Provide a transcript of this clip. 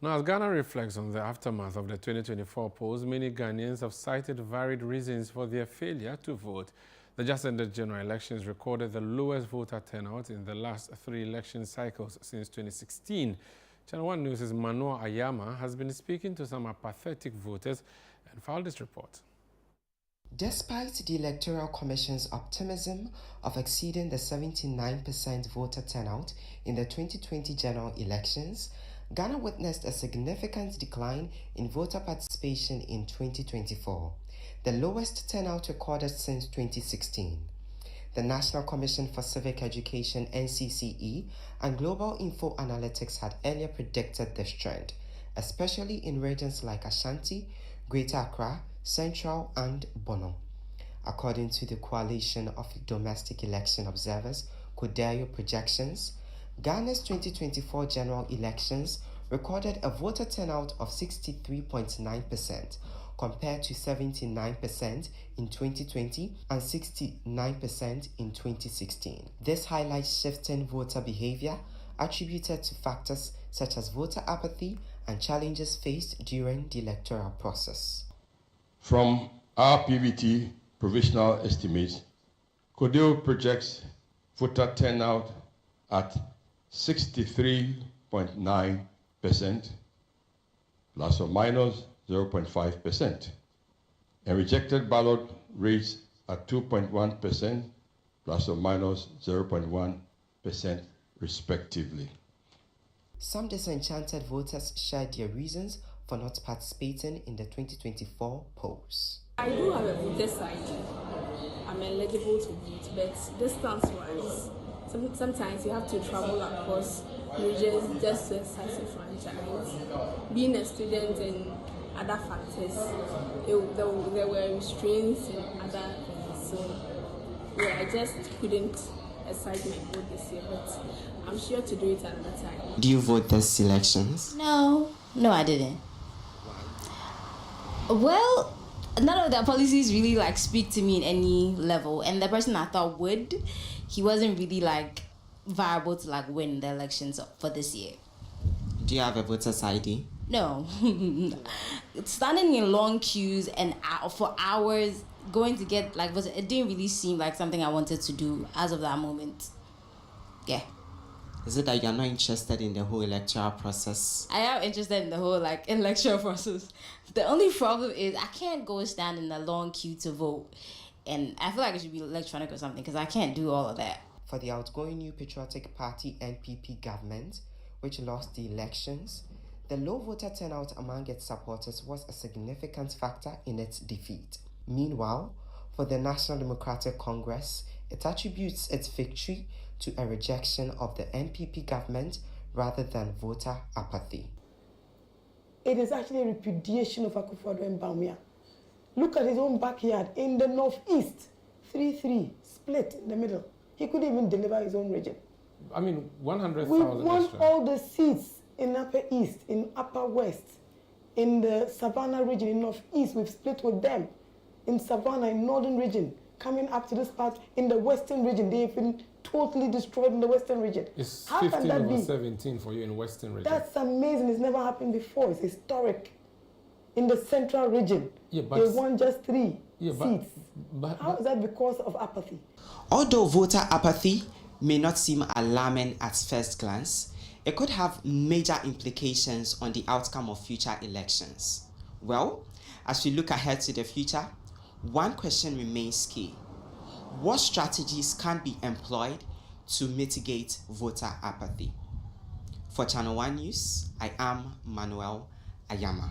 Now, as Ghana reflects on the aftermath of the 2024 polls, many Ghanaians have cited varied reasons for their failure to vote. The just-ended general elections recorded the lowest voter turnout in the last 3 election cycles since 2016. ChannelOne News' Manuel Ayama has been speaking to some apathetic voters and filed this report. Despite the Electoral Commission's optimism of exceeding the 79% voter turnout in the 2020 general elections, Ghana witnessed a significant decline in voter participation in 2024, the lowest turnout recorded since 2016. The National Commission for Civic Education (NCCE) and Global Info Analytics had earlier predicted this trend, especially in regions like Ashanti, Greater Accra, Central and Bono. According to the Coalition of Domestic Election Observers, CODEO projections, Ghana's 2024 general elections recorded a voter turnout of 63.9% compared to 79% in 2020 and 69% in 2016. This highlights shifting voter behavior attributed to factors such as voter apathy and challenges faced during the electoral process. From our PVT provisional estimates, CODEO projects voter turnout at 63.9%, plus or minus 0.5%, and rejected ballot rates at 2.1%, plus or minus 0.1%, respectively. Some disenchanted voters shared their reasons for not participating in the 2024 polls. I do have a voter's ID. I'm eligible to vote, but distance-wise, sometimes you have to travel across regions just to exercise your franchise. Being a student and other factors, there were restraints and other things. So yeah, I just couldn't exercise my vote this year, but I'm sure to do it another time. Do you vote this elections? No, I didn't. Well, none of their policies really speak to me in any level, and the person I thought would, he wasn't really viable to win the elections for this year. Do you have a voter's ID? No. Standing in long queues and for hours going to get it didn't really seem like something I wanted to do as of that moment. Yeah. Is it that you're not interested in the whole electoral process? I am interested in the whole electoral process. The only problem is I can't go stand in a long queue to vote. And I feel like it should be electronic or something because I can't do all of that. For the outgoing New Patriotic Party NPP government, which lost the elections, the low voter turnout among its supporters was a significant factor in its defeat. Meanwhile, for the National Democratic Congress, it attributes its victory to a rejection of the NPP government rather than voter apathy. It is actually a repudiation of Akufo-Addo and Bawumia. Look at his own backyard in the northeast, 3-3, split in the middle. He couldn't even deliver his own region. I mean, 100,000 We won extra. all the seats in Upper East, in Upper West, in the Savannah region, in Northeast, we've split with them. In Savannah, in Northern region, coming up to this part, in the Western region, they've been totally destroyed in the Western region. It's How 15 can that over be? 17 for you in Western region. That's amazing. It's never happened before. It's historic. In the Central region, Yeah, but they won just 3 seats. But How is that because of apathy? Although voter apathy may not seem alarming at first glance, it could have major implications on the outcome of future elections. Well, as we look ahead to the future, one question remains key. What strategies can be employed to mitigate voter apathy? For ChannelOne News, I am Manuel Ayama.